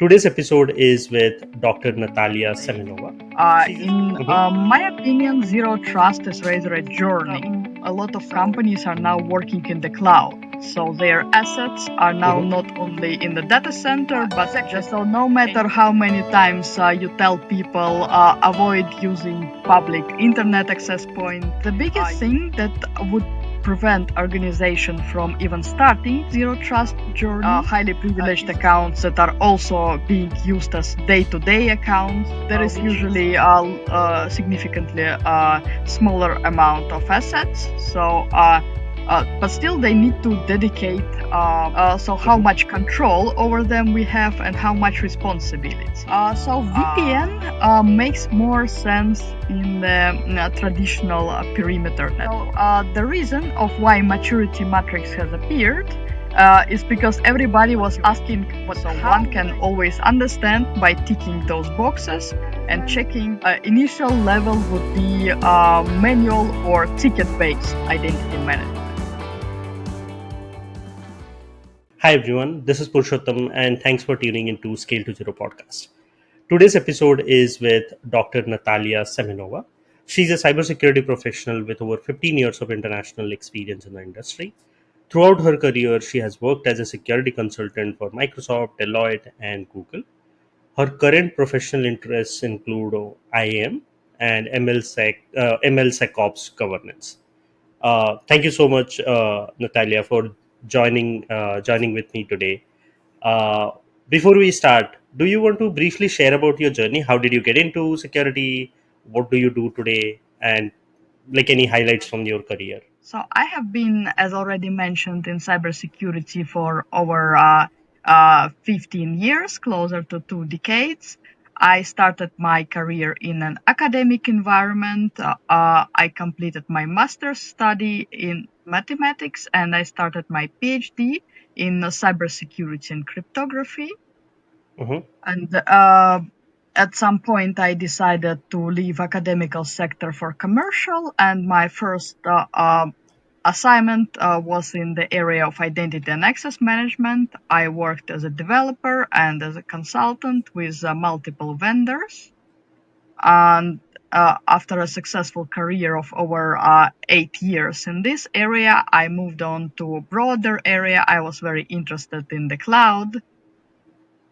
Today's episode is with Dr. Natalia Semenova. In my opinion, zero trust is rather a journey. A lot of companies are now working in the cloud. So their assets are now not only in the data center, but just so no matter how many times you tell people avoid using public internet access point, the biggest thing that would prevent organization from even starting zero trust journey. Highly privileged accounts that are also being used as day-to-day accounts. There is usually a significantly smaller amount of assets. But still they need to dedicate so how much control over them we have and how much responsibility. So VPN makes more sense in the traditional perimeter network. So the reason of why maturity matrix has appeared is because everybody was asking what one can always understand by ticking those boxes and checking. Initial level would be manual or ticket-based identity management. Hi everyone, this is Purushottam and thanks for tuning into Scale to Zero podcast. Today's episode is with Dr. Natalia Semenova. She's a cybersecurity professional with over 15 years of international experience in the industry. Throughout her career, she has worked as a security consultant for Microsoft, Deloitte, and Google. Her current professional interests include IAM and MLSecOps governance. Thank you so much, Natalia, for joining with me today. Uh, Before we start, do you want to briefly share about your journey? How did you get into security? What do you do today? And like any highlights from your career? So I have been, as already mentioned, in cybersecurity for over 15 years, closer to 2 decades. I started my career in an academic environment. I completed my master's study in mathematics and I started my PhD in cybersecurity and cryptography. Mm-hmm. And at some point, I decided to leave academical sector for commercial, and my first assignment was in the area of identity and access management. I worked as a developer and as a consultant with multiple vendors. And after a successful career of over 8 years in this area, I moved on to a broader area. I was very interested in the cloud.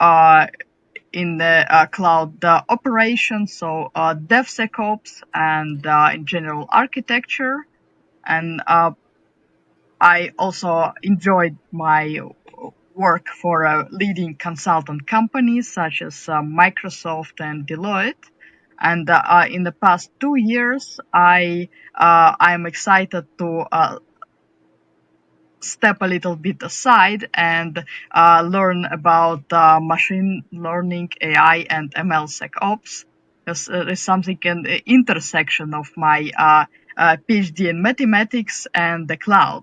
Uh, in the cloud operations, so DevSecOps and in general architecture. And I also enjoyed my work for leading consultant companies such as Microsoft and Deloitte. And in the past 2 years, I'm excited to step a little bit aside and learn about machine learning, AI, and ML SecOps. Because there's something in the intersection of my PhD in mathematics and the cloud,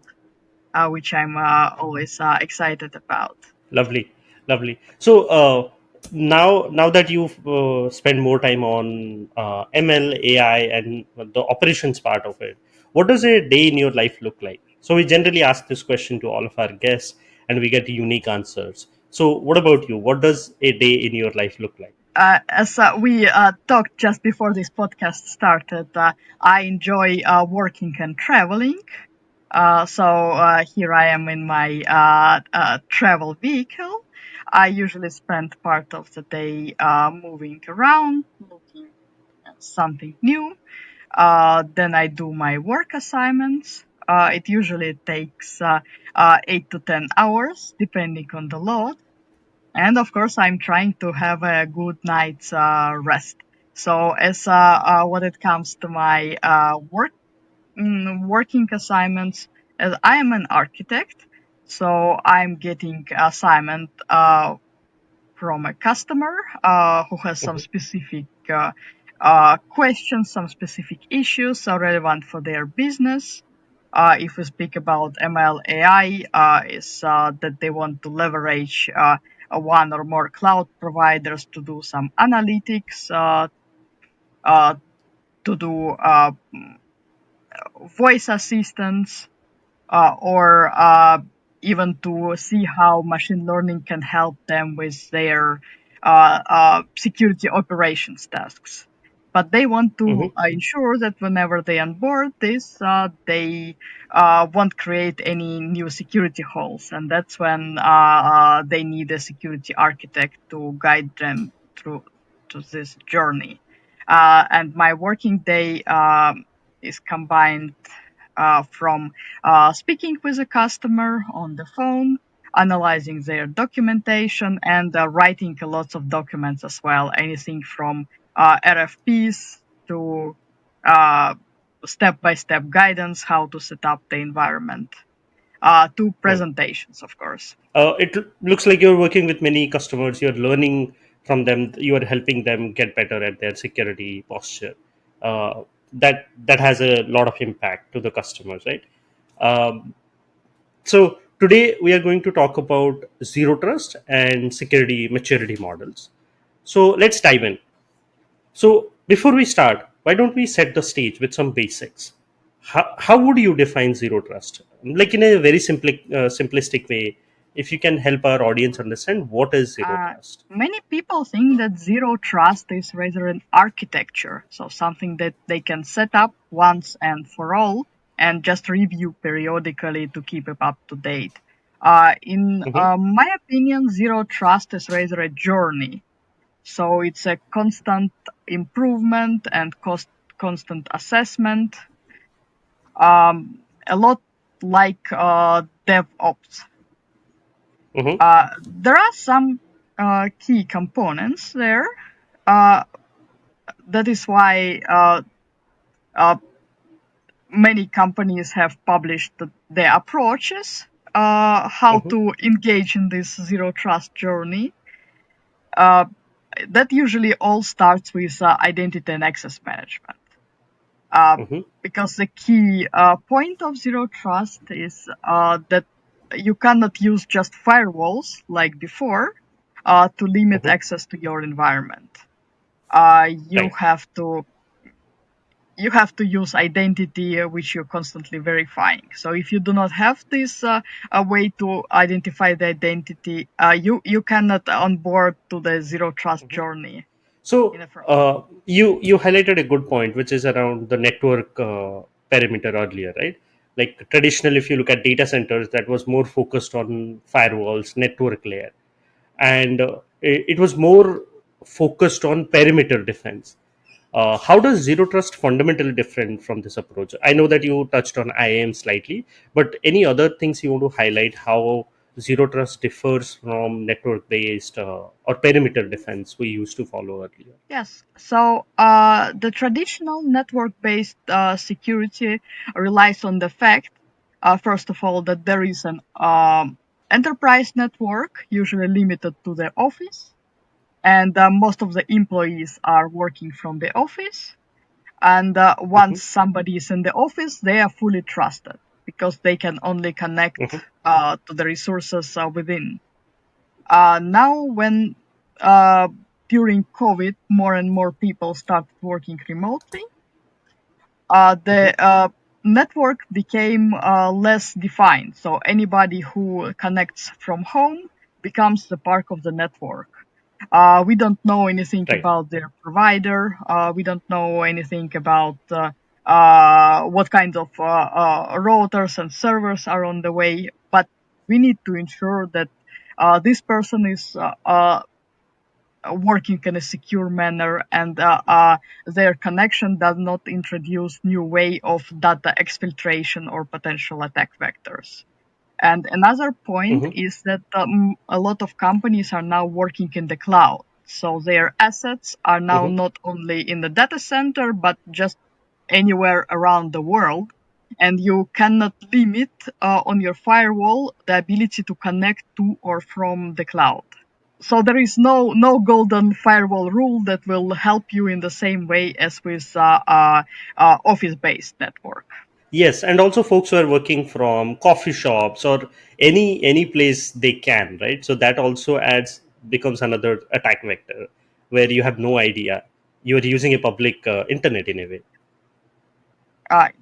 which I'm always excited about. Lovely, lovely. So now that you've spent more time on ML, AI, and the operations part of it, what does a day in your life look like? So we generally ask this question to all of our guests, and we get unique answers. So what about you? What does a day in your life look like? As we talked just before this podcast started, I enjoy working and traveling. So here I am in my travel vehicle. I usually spend part of the day moving around, looking at something new. Then I do my work assignments. It usually takes 8 to 10 hours, depending on the load. And of course, I'm trying to have a good night's rest. So as when it comes to my working assignments, as I am an architect, so I'm getting assignment from a customer who has some Mhm. specific questions, some specific issues are relevant for their business. If we speak about ML AI, is that they want to leverage one or more cloud providers to do some analytics, uh, to do voice assistance, or even to see how machine learning can help them with their security operations tasks. But they want to Mm-hmm. ensure that whenever they onboard this, they won't create any new security holes, and that's when they need a security architect to guide them through to this journey. And my working day is combined from speaking with a customer on the phone, analyzing their documentation, and writing lots of documents as well. Anything from RFPs to uh, step-by-step guidance how to set up the environment, to Hmm. presentations, of course. Looks like you're working with many customers. You're learning from them. You are helping them get better at their security posture. That has a lot of impact to the customers, right? Um, so today we are going to talk about zero trust and security maturity models. So let's dive in. So before we start, why don't we set the stage with some basics? How would you define zero trust? Like in a very simplistic way, if you can help our audience understand what is zero Uh, trust. Many people think that zero trust is rather an architecture, so something that they can set up once and for all and just review periodically to keep it up to date. In Mm-hmm. my opinion, zero trust is rather a journey. So it's a constant improvement and constant assessment, a lot like DevOps. Mm-hmm. There are some key components there. Uh, that is why uh, many companies have published their approaches, how Mm-hmm. to engage in this zero trust journey. Uh, that usually all starts with identity and access management. Uh, Mm-hmm. because the key point of zero trust is that you cannot use just firewalls like before to limit Mm-hmm. access to your environment. Uh, you Right. have to you have to use identity which you're constantly verifying. So if you do not have this a way to identify the identity, you cannot onboard to the zero trust journey So in the first place. you highlighted a good point, which is around the network perimeter earlier, right? Like traditional, if you look at data centers, that was more focused on firewalls, network layer, and it was more focused on perimeter defense. How does zero trust fundamentally different from this approach? I know that you touched on IAM slightly, but any other things you want to highlight how zero trust differs from network based or perimeter defense we used to follow earlier? Yes. So the traditional network-based security relies on the fact, first of all, that there is an enterprise network, usually limited to the office, and most of the employees are working from the office. And Hmm. once somebody is in the office, they are fully trusted because they can only connect Hmm. to the resources within. Now, when uh, during COVID, more and more people started working remotely, Hmm. the network became less defined. So anybody who connects from home becomes the part of the network. We don't know anything Right. about their provider. We don't know anything about what kind of routers and servers are on the way. But we need to ensure that this person is working in a secure manner, and their connection does not introduce new way of data exfiltration or potential attack vectors. And another point Hmm. is that a lot of companies are now working in the cloud. So their assets are now Hmm. not only in the data center, but just anywhere around the world. And you cannot limit on your firewall the ability to connect to or from the cloud. So there is no golden firewall rule that will help you in the same way as with office-based network. Yes, and also folks who are working from coffee shops or any place they can, right? So that also adds becomes another attack vector where you have no idea you are using a public internet in a way.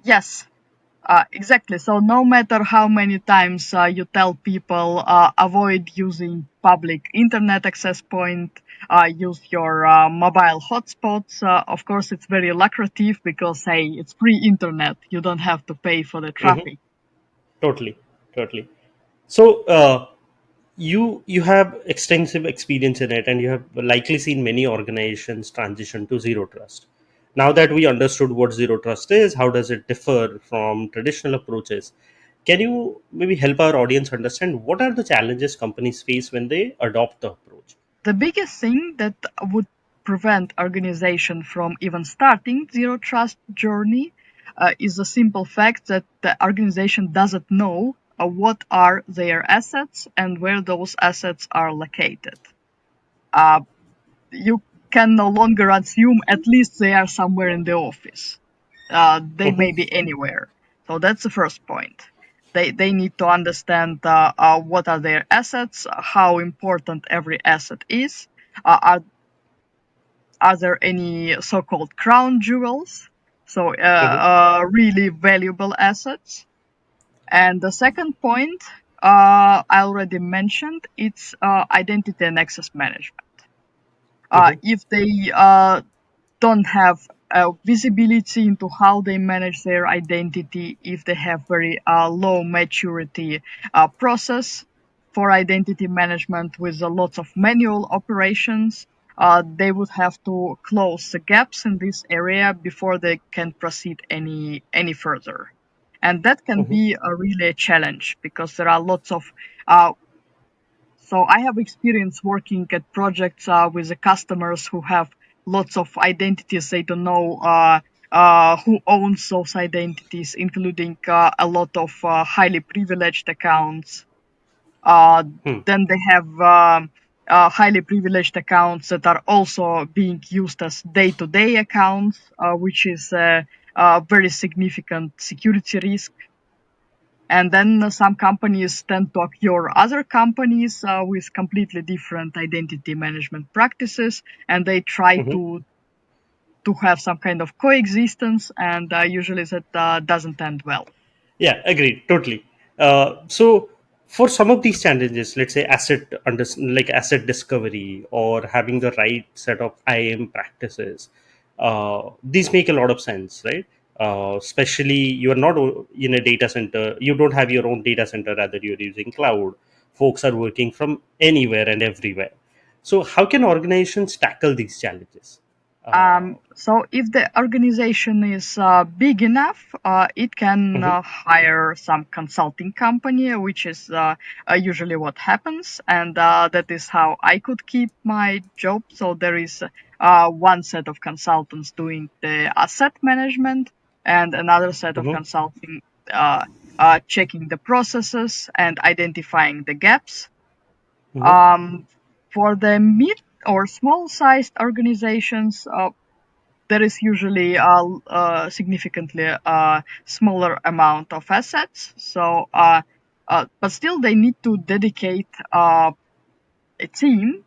Yes, Exactly. So no matter how many times you tell people avoid using public internet access point, use your mobile hotspots. Of course, it's very lucrative because hey, it's free internet. You don't have to pay for the Hmm. traffic. Totally, totally. So you have extensive experience in it, and you have likely seen many organizations transition to zero trust. Now that we understood what zero trust is, how does it differ from traditional approaches? Can you maybe help our audience understand what are the challenges companies face when they adopt the approach? The biggest thing that would prevent organization from even starting zero trust journey is the simple fact that the organization doesn't know what are their assets and where those assets are located. Uh, you can no longer assume at least they are somewhere in the office. They Hmm. may be anywhere. So that's the first point. They need to understand what are their assets, how important every asset is. Are there any so-called crown jewels? So Hmm. really valuable assets. And the second point I already mentioned, it's identity and access management. Hmm. If they don't have visibility into how they manage their identity, if they have very low maturity process for identity management with a lot of manual operations, they would have to close the gaps in this area before they can proceed any further. And that can Hmm. be really a challenge because there are lots of uh, so I have experience working at projects with the customers who have lots of identities. They don't know who owns those identities, including a lot of highly privileged accounts. Uh, Hmm. then they have highly privileged accounts that are also being used as day-to-day accounts, which is a very significant security risk. And then some companies tend to acquire other companies with completely different identity management practices, and they try Hmm. to have some kind of coexistence, and usually that doesn't end well. Yeah, agreed. Totally. So, for some of these challenges, let's say like asset discovery or having the right set of IAM practices, these make a lot of sense, right? Especially you are not in a data center, you don't have your own data center, rather you're using cloud. Folks are working from anywhere and everywhere. So, how can organizations tackle these challenges? Uh, So if the organization is big enough, it can mhm, hire some consulting company, which is usually what happens, and that is how I could keep my job. So there is one set of consultants doing the asset management, and another set of mhm, consulting uh, checking the processes and identifying the gaps. mhm, Um, for the mid or small sized organizations, there is usually a significantly smaller amount of assets. So, but still, they need to dedicate a team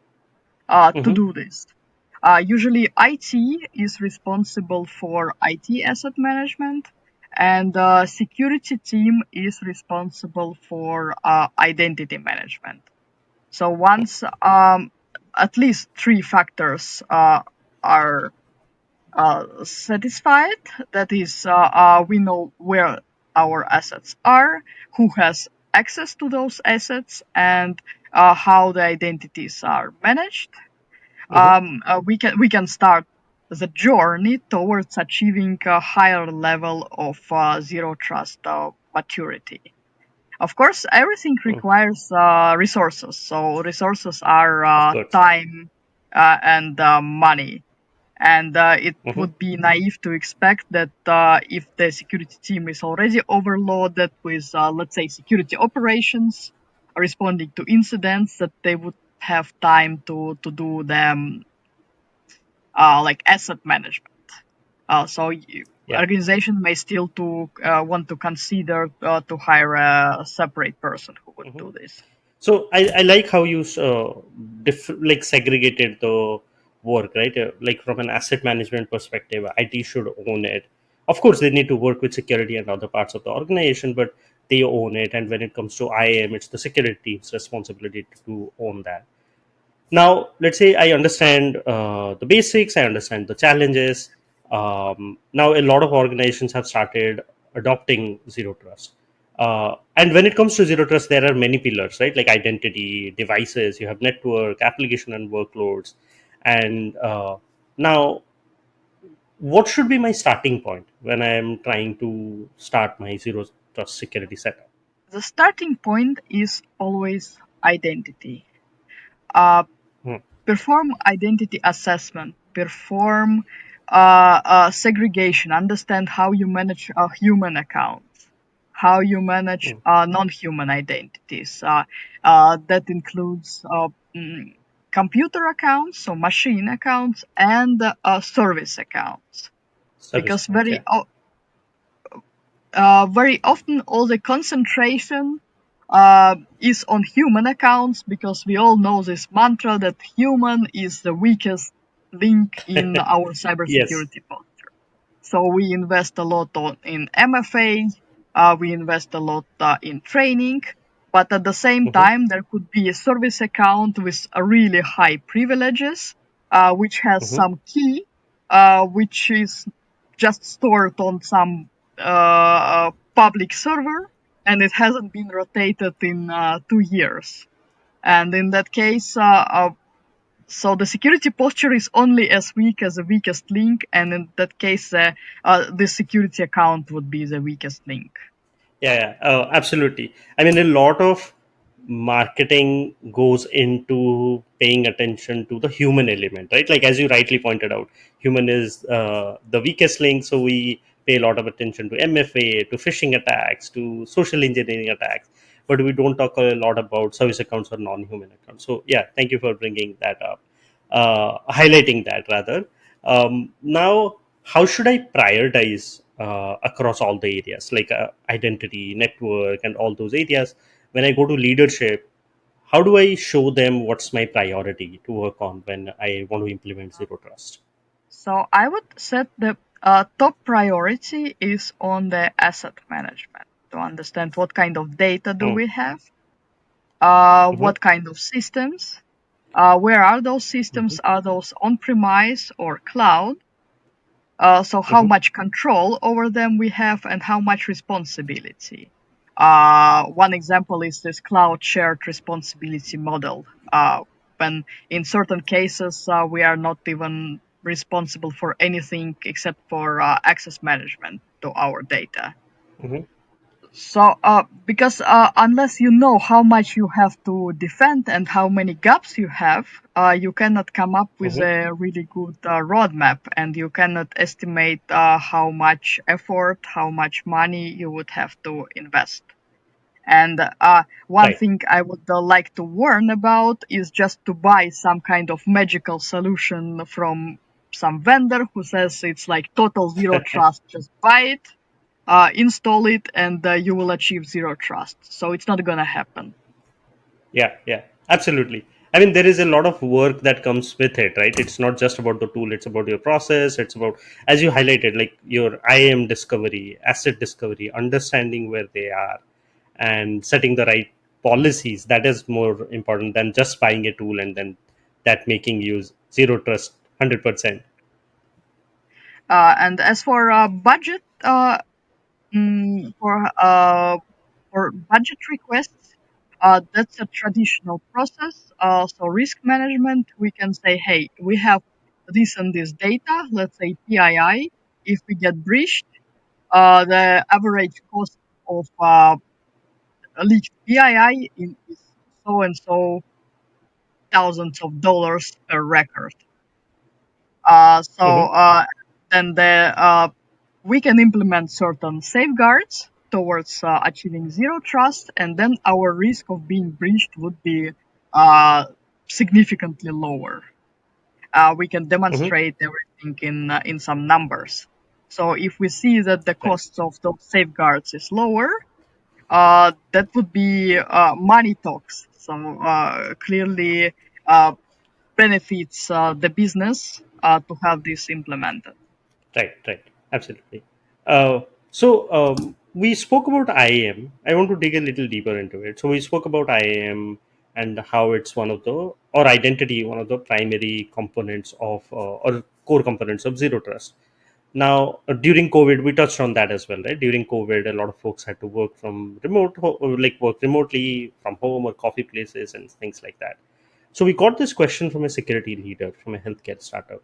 to mhm, do this. Usually, IT is responsible for IT asset management, and security team is responsible for identity management. So once at least three factors are satisfied. That is, we know where our assets are, who has access to those assets, and how the identities are managed. mhm. We can start the journey towards achieving a higher level of zero trust maturity. Of course, everything Mm. requires resources. So resources are Of course. time and money, and it Mhm, would be naive to expect that if the security team is already overloaded with, let's say, security operations, responding to incidents, that they would have time to do them like asset management. yeah. Organization may still to want to consider to hire a separate person who would Mhm. do this. So I like how you like segregated the work, right? Like from an asset management perspective, IT should own it. Of course, they need to work with security and other parts of the organization, but they own it. And when it comes to IAM, it's the security team's responsibility to own that. Now, let's say I understand the basics, I understand the challenges. Now, a lot of organizations have started adopting zero trust. And when it comes to zero trust, there are many pillars, right? Like identity, devices, you have network, application, and workloads. And now, what should be my starting point when I am trying to start my zero trust security setup? The starting point is always identity. Uh, Hmm. Perform identity assessment, perform segregation, understand how you manage human accounts, how you manage Hmm. non-human identities. That includes computer accounts, so machine accounts, and service accounts. Service Because accounts, yeah. very often all the concentration is on human accounts, because we all know this mantra that human is the weakest link in our Yes. cybersecurity posture. So we invest a lot in MFA, we invest a lot in training, but at the same Hmm. time, there could be a service account with a really high privileges, which has Hmm. some key, which is just stored on some public server, and it hasn't been rotated in 2 years. And in that case, so the security posture is only as weak as the weakest link, and in that case, the security account would be the weakest link. Yeah, yeah. Absolutely. I mean, a lot of marketing goes into paying attention to the human element, right? Like as you rightly pointed out, human is the weakest link, so we pay a lot of attention to MFA, to phishing attacks, to social engineering attacks, but we don't talk a lot about service accounts or non-human accounts. So yeah, thank you for bringing that up, highlighting that rather. Now, how should I prioritize across all the areas like identity, network, and all those areas? When I go to leadership, how do I show them what's my priority to work on when I want to implement zero trust? So I would set the top priority is on the asset management, to understand what kind of data do Mm. we have, Mm-hmm. what kind of systems, where are those Mm-hmm. systems, are those on-premise or cloud, so how Mm-hmm. much control over them we have and how much responsibility. One example is this cloud shared responsibility model. When in certain cases we are not even responsible for anything except for access management to our data. Mm-hmm. So, because unless you know how much you have to defend and how many gaps you have, you cannot come up with Mm-hmm. a really good roadmap, and you cannot estimate how much effort, how much money you would have to invest. And one Right. thing I would like to warn about is just to buy some kind of magical solution from some vendor who says it's like total zero trust. Just buy it, install it, and you will achieve zero trust. So it's not gonna happen. Yeah, yeah, absolutely. I mean, there is a lot of work that comes with it, right? It's not just about the tool, it's about your process. It's about, as you highlighted, like your IAM discovery, asset discovery, understanding where they are, and setting the right policies. That is more important than just buying a tool and then that making you zero trust 100%. And as for budget, for budget requests, that's a traditional process. So risk management, we can say, hey, we have this and this data, let's say PII. If we get breached, the average cost of a leaked PII is so and so thousands of dollars per record. So Hmm. then we can implement certain safeguards towards achieving zero trust, and then our risk of being breached would be uh, significantly lower. We can Hmm. demonstrate everything in some numbers. So if we see that the Right, costs of those safeguards is lower, that would be money talks. So clearly benefits the business to have this implemented. right, right. Absolutely. We spoke about IAM. I want to dig a little deeper into it. So we spoke about IAM and how it's one of the, or identity, one of the primary components of, or core components of zero trust. Now, during COVID, we touched on that as well, right? During COVID, a lot of folks had to work from like work remotely from home or coffee places and things like that. So we got this question from a security leader from a healthcare startup.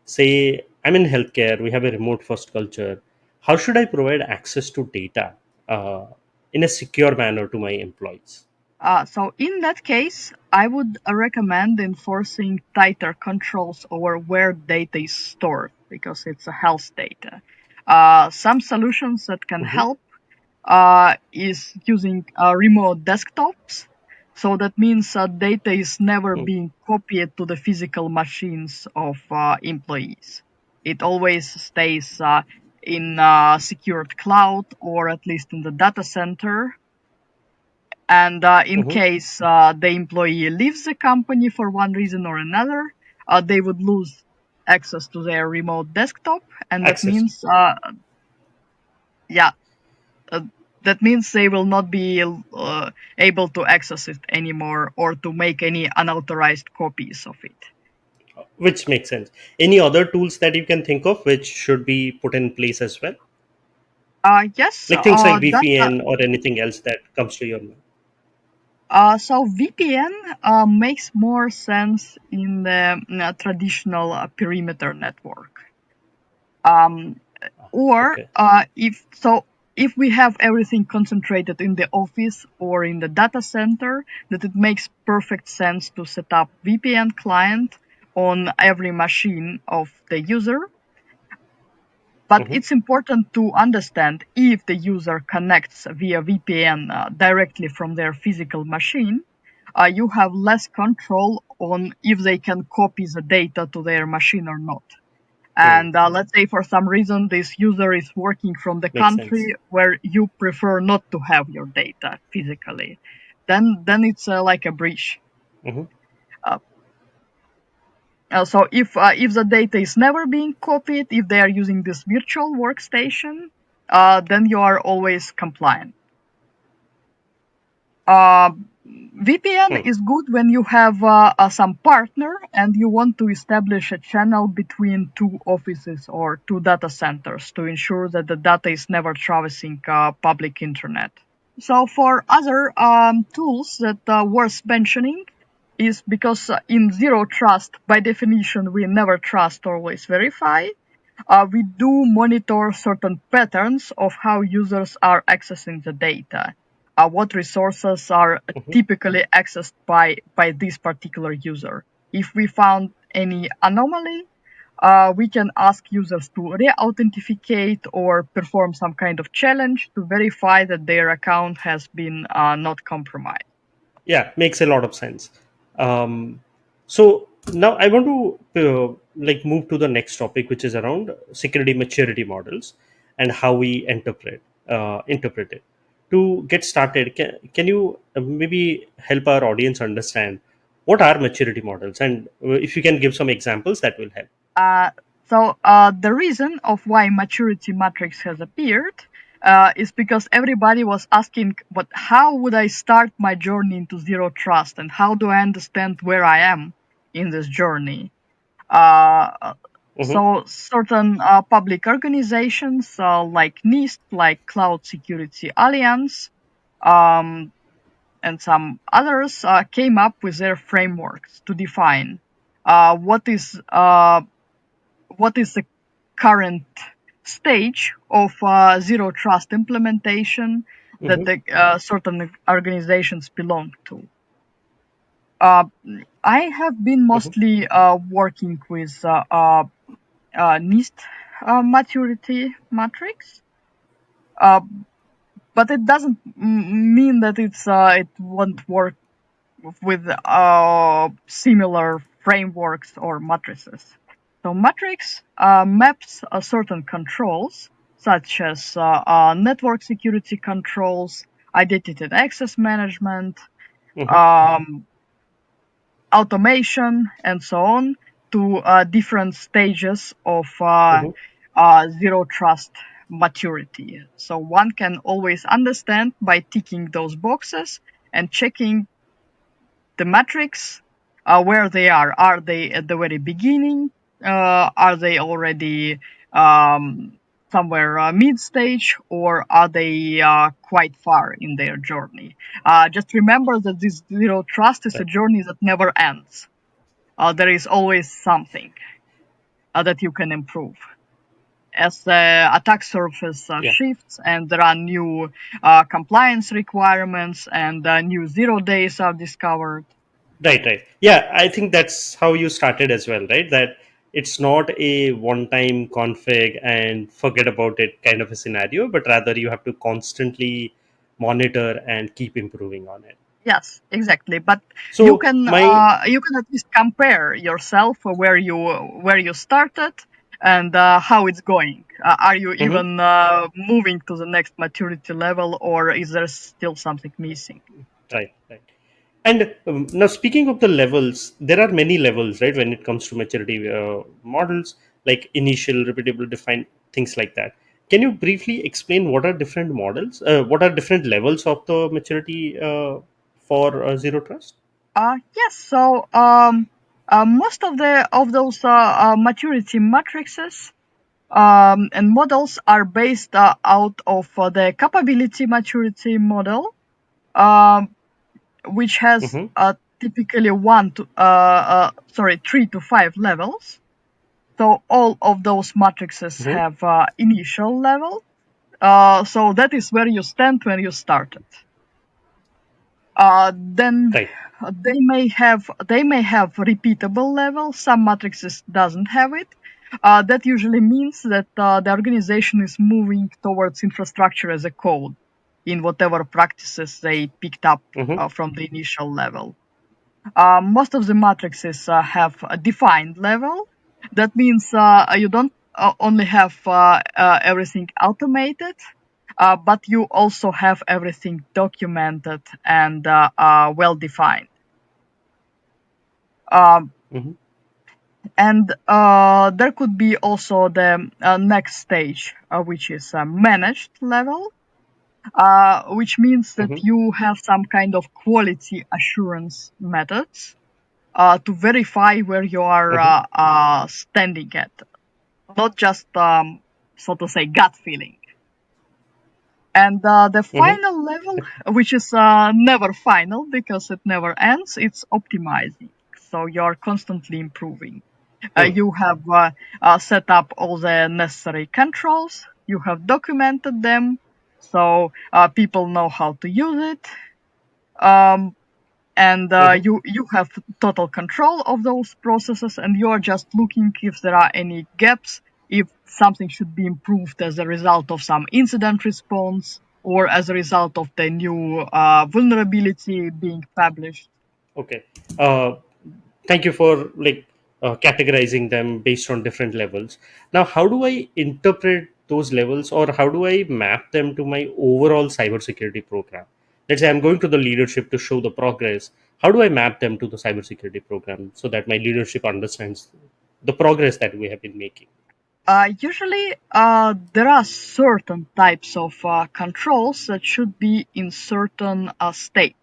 Say, I'm in healthcare, we have a remote first culture. How should I provide access to data uh, in a secure manner to my employees? So in that case, I would recommend enforcing tighter controls over where data is stored because it's a health data. Some solutions that can Hmm. help is using remote desktops. So that means data is never being copied to the physical machines of employees. It always stays in secured cloud or at least in the data center. And in Hmm. case the employee leaves the company for one reason or another, they would lose access to their remote desktop, and that Access. means, yeah, uh, that means they will not be able to access it anymore or to make any unauthorized copies of it. Which makes sense. Any other tools that you can think of which should be put in place as well? Yes, Like things like that VPN or anything else that comes to your mind? so VPN makes more sense in the traditional perimeter network. Um, or Okay. if we have everything concentrated in the office or in the data center, that it makes perfect sense to set up VPN client on every machine of the user. But Hmm. it's important to understand if the user connects via VPN directly from their physical machine, you have less control on if they can copy the data to their machine or not. Hmm. And let's say for some reason this user is working from the Makes country sense. where you prefer not to have your data physically, then it's like a breach. Hmm. Uh, so if the data is never being copied, if they are using this virtual workstation, then you are always compliant. Uh, VPN Hmm. is good when you have some partner and you want to establish a channel between two offices or two data centers to ensure that the data is never traversing public internet. So for other tools that are worth mentioning is because in zero trust, by definition, we never trust, always verify. We do monitor certain patterns of how users are accessing the data. What resources are Hmm. typically accessed by this particular user. If we found any anomaly, we can ask users to re-authenticate or perform some kind of challenge to verify that their account has been not compromised. Yeah, makes a lot of sense. Um, so now I want to like move to the next topic, which is around security maturity models and how we interpret it. To get started, can you maybe help our audience understand what are maturity models, and if you can give some examples, that will help. Uh, the reason of why maturity matrix has appeared is because everybody was asking, but how would I start my journey into zero trust, and how do I understand where I am in this journey? Uh, Hmm. Certain public organizations like NIST, like Cloud Security Alliance, um, and some others came up with their frameworks to define uh, what is uh, what is the current stage of zero trust implementation that Hmm. the certain organizations belong to. Uh, I have been Hmm. mostly working with NIST maturity matrix, uh, but it doesn't mean that it won't work with similar frameworks or matrices. So matrix maps certain controls such as network security controls, identity and access management, Hmm. um, automation, and so on to different stages of Hmm. zero trust maturity. So one can always understand by ticking those boxes and checking the metrics, where they are. Are they at the very beginning? Are they already um, somewhere mid stage, or are they quite far in their journey? Just remember that this zero trust is a Right. journey that never ends. There is always something that you can improve. As the attack surface Yeah. shifts and there are new compliance requirements and new zero days are discovered. Right, right. Yeah, I think that's how you started as well, right? That it's not a one time config and forget about it kind of a scenario, but rather you have to constantly monitor and keep improving on it. Yes, exactly. But So, my. you can at least compare yourself where you started and how it's going. Are you Mhm. even moving to the next maturity level, or is there still something missing? Right, right. And now, speaking of the levels, there are many levels, right, when it comes to maturity models, like initial, repeatable, defined, things like that. Can you briefly explain what are different models, what are different levels of the maturity for zero trust? Yes. So most of those maturity matrices and models are based out of the capability maturity model. Um, which has Mm-hmm, typically 3 to 5 levels. So all of those matrices mm-hmm, have initial level. So that is where you stand when you started. Then right. they may have repeatable level. Some matrices doesn't have it. That usually means that the organization is moving towards infrastructure as a code in whatever practices they picked up Mm-hmm, from the initial level. Most of the matrices have a defined level. That means you don't only have everything automated, but you also have everything documented and well defined. Um, mm-hmm, and there could be also the next stage, which is a managed level, which means that mm-hmm, you have some kind of quality assurance methods to verify where you are mm-hmm, standing at, not just, so to say, gut feeling. And the mm-hmm. final level, which is never final because it never ends, it's optimizing. So you're constantly improving. Hmm. You have set up all the necessary controls, you have documented them, so people know how to use it. Um, and Mm-hmm. you have total control of those processes, and you are just looking if there are any gaps, if something should be improved as a result of some incident response or as a result of the new vulnerability being published. Okay. Uh, Thank you for categorizing them based on different levels. Now, how do I interpret those levels, or how do I map them to my overall cybersecurity program? Let's say I'm going to the leadership to show the progress. How do I map them to the cybersecurity program so that my leadership understands the progress that we have been making? Usually, there are certain types of controls that should be in certain state.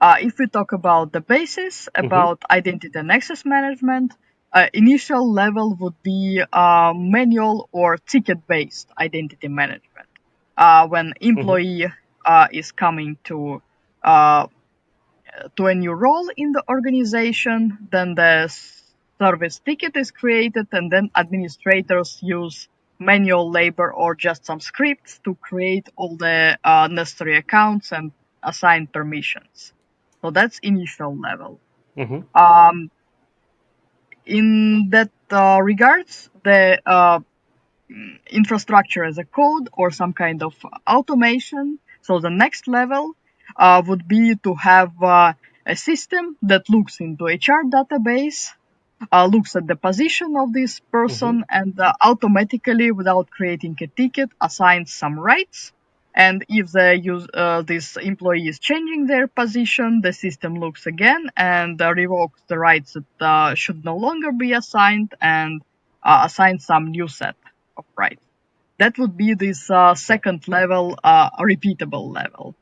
If we talk about the basis, Mm-hmm, about identity and access management, initial level would be manual or ticket-based identity management. When mm-hmm, employee is coming uh, to a new role in the organization, then the service ticket is created, and then administrators use manual labor or just some scripts to create all the necessary accounts and assign permissions. So that's initial level. mm-hmm, Um, in that regards, the infrastructure as a code or some kind of automation. So the next level would be to have a system that looks into HR database, looks at the position of this mm-hmm. person, and automatically, without creating a ticket, assigns some rights. And if this employee is changing their position, the system looks again and revokes the rights that should no longer be assigned and assigns some new set of rights. That would be this Right. second level, repeatable level.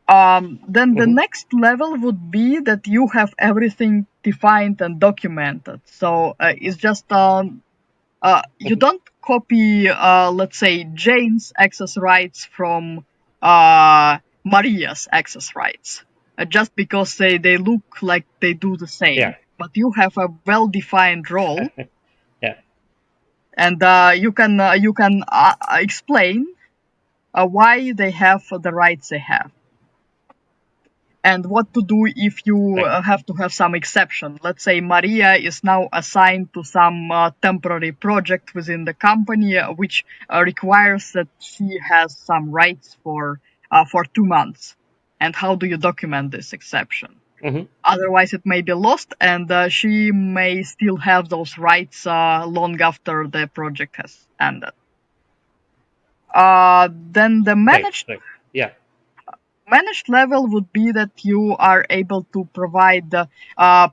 Then the Mm-hmm. next level would be that you have everything defined and documented. So it's just you Mm-hmm. don't copy, let's say, Jane's access rights from Maria's access rights, just because they look like they do the Yeah. same. But you have a well-defined role, Yeah. and you can explain why they have the rights they have, and what to do if you Right. have to have some exception. Let's say Maria is now assigned to some temporary project within the company, which requires that she has some rights for 2 months. And how do you document this exception? Mm-hmm. Otherwise, it may be lost, and she may still have those rights long after the project has ended. Then the Right. Right. Yeah. managed level would be that you are able to provide uh,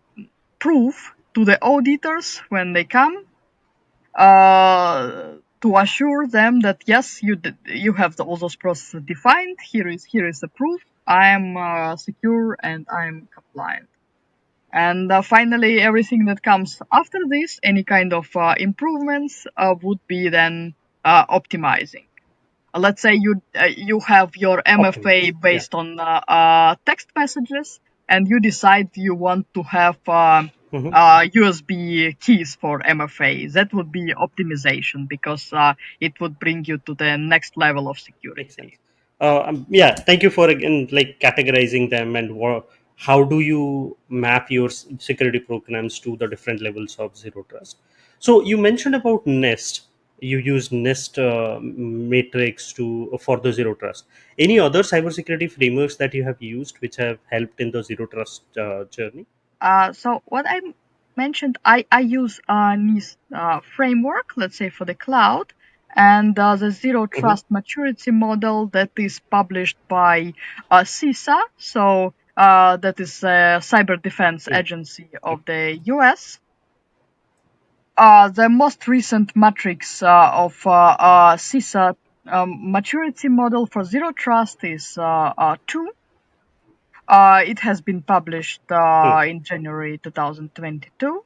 proof to the auditors when they come, to assure them that yes, you have all those processes defined. Here is the proof. I am secure and I am compliant. And finally, everything that comes after this, any kind of improvements, would be then optimizing. Let's say you have your MFA Optimize. Yeah. based on text messages, and you decide you want to have Mm-hmm. USB keys for MFA. That would be optimization, because it would bring you to the next level of Makes sense. security. Yeah, thank you for again like categorizing them and how do you map your security programs to the different levels of zero trust. So you mentioned about Nest. You use Nest matrix to for the zero trust. Any other cybersecurity frameworks that you have used which have helped in the zero trust journey? So what I mentioned, I use NIST framework, let's say for the cloud, and the zero Mm-hmm. trust maturity model that is published by CISA. So that is a cyber defense agency of the US. The most recent matrix of CISA maturity model for zero trust is 2. It has been published in January 2022,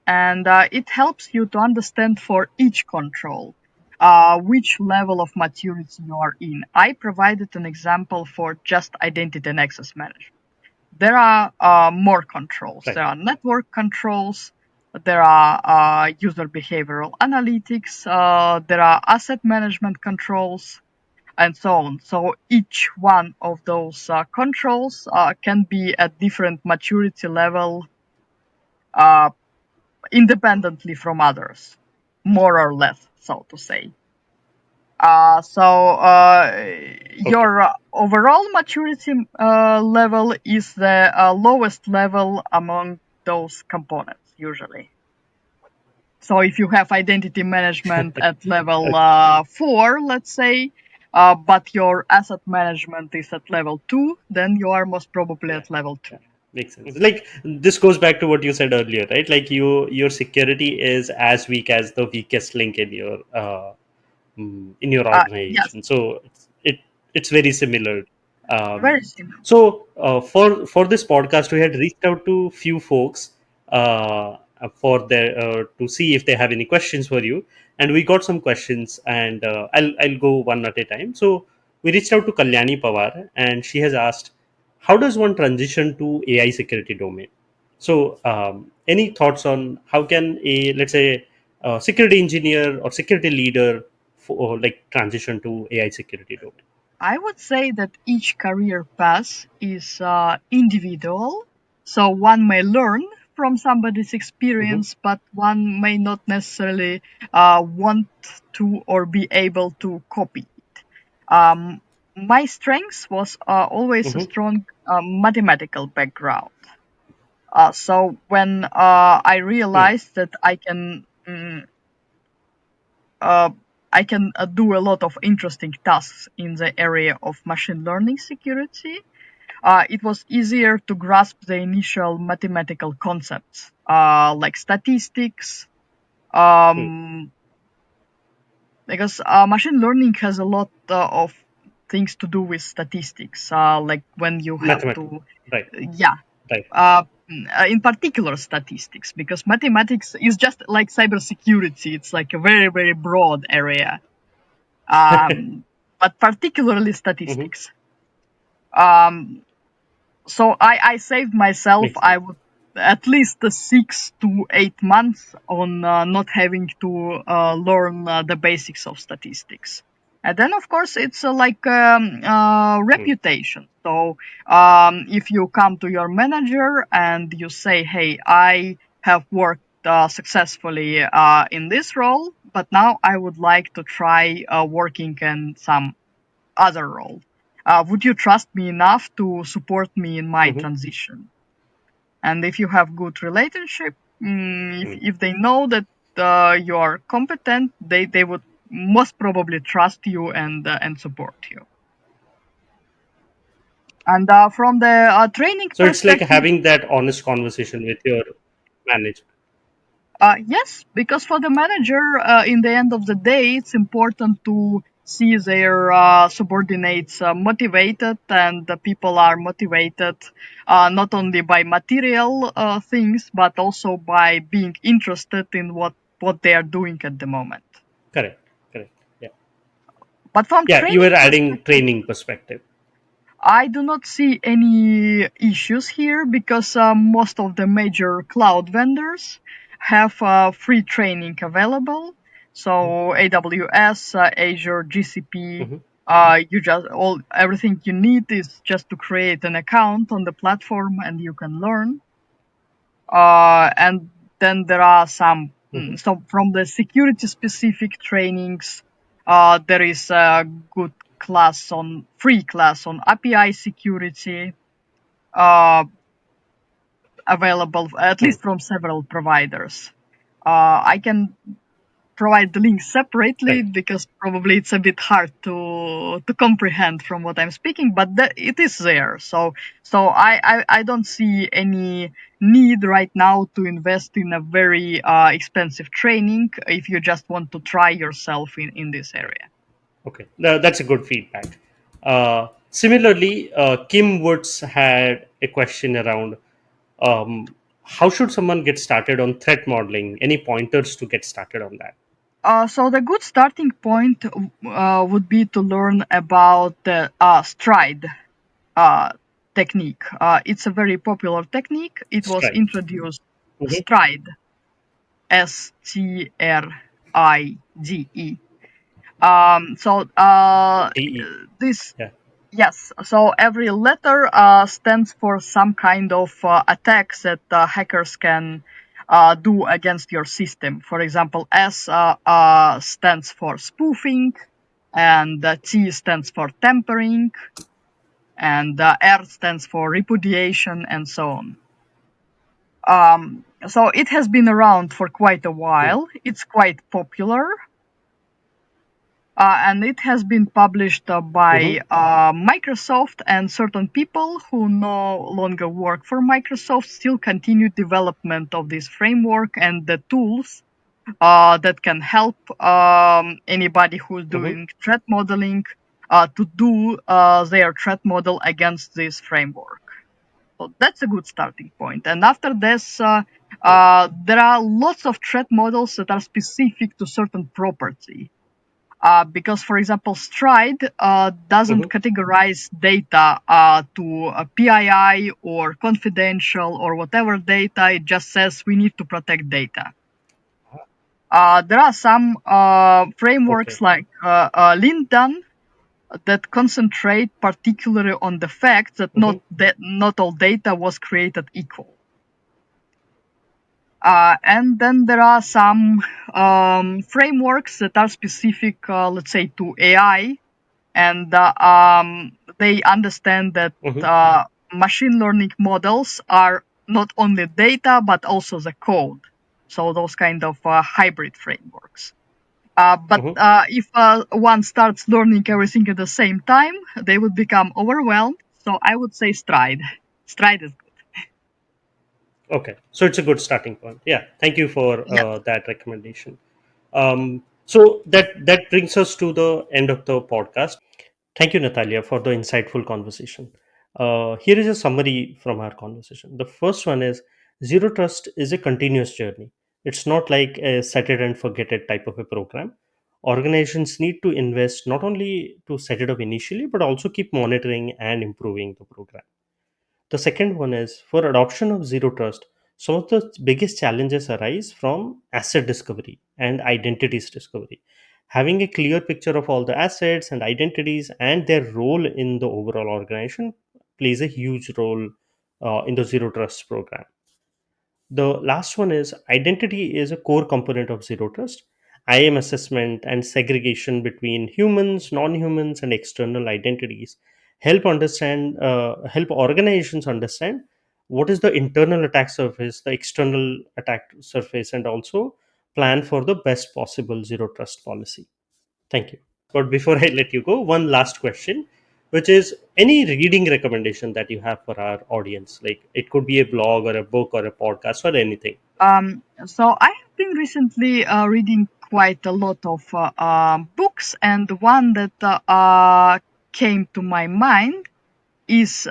and it helps you to understand for each control which level of maturity you are in. I provided an example for just identity and access management. There are more controls. Right. There are network controls. There are user behavioral analytics. There are asset management controls, and so on. So each one of those controls can be at different maturity level, uh, independently from others, more or less, so to say. Okay. Your overall maturity level is the lowest level among those components, usually. So if you have identity management at level Okay. 4, let's say, but your asset management is at level 2, then you are most probably Yeah. at level Yeah. 2. Makes sense. Like this goes back to what you said earlier, right? Like your security is as weak as the weakest link in your Yes, organization. So it's very similar. very Um, similar. for this podcast, we had reached out to few folks for their to see if they have any questions for you, and we got some questions, and I'll go one at a time. So we reached out to Kalyani Pawar, and she has asked, how does one transition to AI security domain? So, any thoughts on how can a let's say security engineer or security leader for like transition to AI security domain? I would say that each career path is individual. So one may learn from somebody's Hmm. experience, but one may not necessarily want to or be able to copy it. My strength was always a Hmm. strong mathematical background. So when I Hmm. realized that uh, I can do a lot of interesting tasks in the area of machine learning security, it was easier to grasp the initial mathematical concepts, like statistics, Hmm. um, because machine learning has a lot of things to do with statistics, like when you have Mathematics. to, Right. yeah, Right. in particular statistics, because mathematics is just like cybersecurity. It's like a very, very broad area, but particularly Hmm. statistics. Um, so I saved myself, Makes I sense. would at least 6 to 8 months on not having to learn the basics of statistics. And then, of course, it's like Mm. reputation. So if you come to your manager and you say, hey, I have worked successfully in this role, but now I would like to try working in some other role. Would you trust me enough to support me in my Hmm. transition? And if you have good relationship, Mm. if they know that you are competent, they would most probably trust you and support you. And from the training So it's like perspective, having that honest conversation with your manager. yes, because for the manager, in the end of the day, it's important to see their subordinates motivated, and the people are motivated not only by material things, but also by being interested in what they are doing at the moment. Correct. Correct. Yeah. But from Yeah. You training were adding perspective, training perspective. I do not see any issues here because most of the major cloud vendors have free training available. So AWS, Azure, GCP, Hmm. you just all everything you need is just to create an account on the platform and you can learn. And then there are some Hmm. so from the security specific trainings, there is a good class on free class on API security, uh, available at Mm. least from several providers. I can provide the link separately Right. because probably it's a bit hard to comprehend from what I'm speaking, but it is there. So I don't see any need right now to invest in a very expensive training if you just want to try yourself in this area. Okay. That's a good feedback. Similarly, Kim Woods had a question around how should someone get started on threat modeling? Any pointers to get started on that? So the good starting point would be to learn about the stride uh, technique. It's a very popular technique. It was Strike. introduced Hmm. stride, STRIDE. So DE. this Yeah. yes. So every letter stands for some kind of attacks that hackers can do against your system. For example, S stands for spoofing, and T stands for tampering, and R stands for repudiation, and so on. So it has been around for quite a Mm. while. It's quite popular, and it has been published Hmm. by Microsoft, and certain people who no longer work for Microsoft still continue development of this framework and the tools that can help anybody who's Hmm. doing threat modeling to do their threat model against this framework. So that's a good starting point. And after this, Right. there are lots of threat models that are specific to certain property. Because, for example, Stride doesn't Hmm. categorize data to PII or confidential or whatever data. It just says we need to protect data. There are some Okay. frameworks like Lindan that concentrate particularly on the fact that Hmm. not all data was created equal. And then there are some frameworks that are specific, let's say, to AI, and they understand that Hmm. machine learning models are not only data but also the code. So those kind of hybrid frameworks. But Hmm. if one starts learning everything at the same time, they would become overwhelmed. So I would say Stride. Stride is good. Okay. So it's a good starting point. Yeah. Thank you for Yeah. that recommendation. So that brings us to the end of the podcast. Thank you, Natalia, for the insightful conversation. Here is a summary from our conversation. The first one is zero trust is a continuous journey. It's not like a set it and forget it type of a program. Organizations need to invest not only to set it up initially, but also keep monitoring and improving the program. The second one is for adoption of zero trust, some of the biggest challenges arise from asset discovery and identities discovery. Having a clear picture of all the assets and identities and their role in the overall organization plays a huge role in the zero trust program. The last one is identity is a core component of zero trust. IAM assessment and segregation between humans, non-humans, and external identities help organizations understand what is the internal attack surface, the external attack surface, and also plan for the best possible zero trust policy. Thank you. But before I let you go, one last question, which is any reading recommendation that you have for our audience? Like it could be a blog or a book or a podcast or anything. So I have been recently reading quite a lot of books, and the one that came to my mind is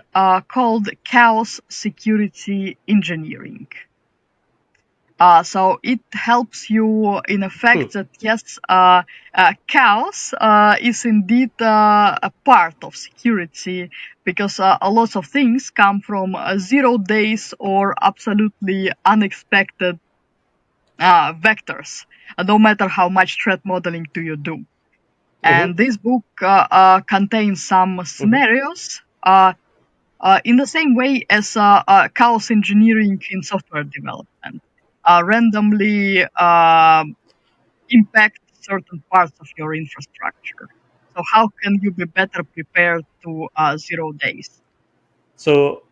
called Chaos Security Engineering. So it helps you in Hmm. effect that yes, chaos is indeed a part of security because a lot of things come from 0 days or absolutely unexpected vectors, no matter how much threat modeling do you do. Mm-hmm. And this book contains some Mm-hmm. scenarios in the same way as chaos engineering in software development, randomly impact certain parts of your infrastructure. So how can you be better prepared to 0 days? So,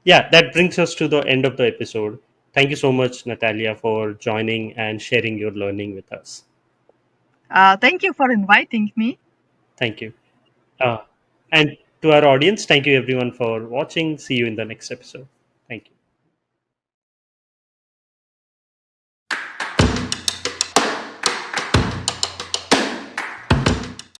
yeah, that brings us to the end of the episode. Thank you so much, Natalia, for joining and sharing your learning with us. Thank you for inviting me. Thank you. Uh, and to our audience, thank you everyone for watching. See you in the next episode. Thank you.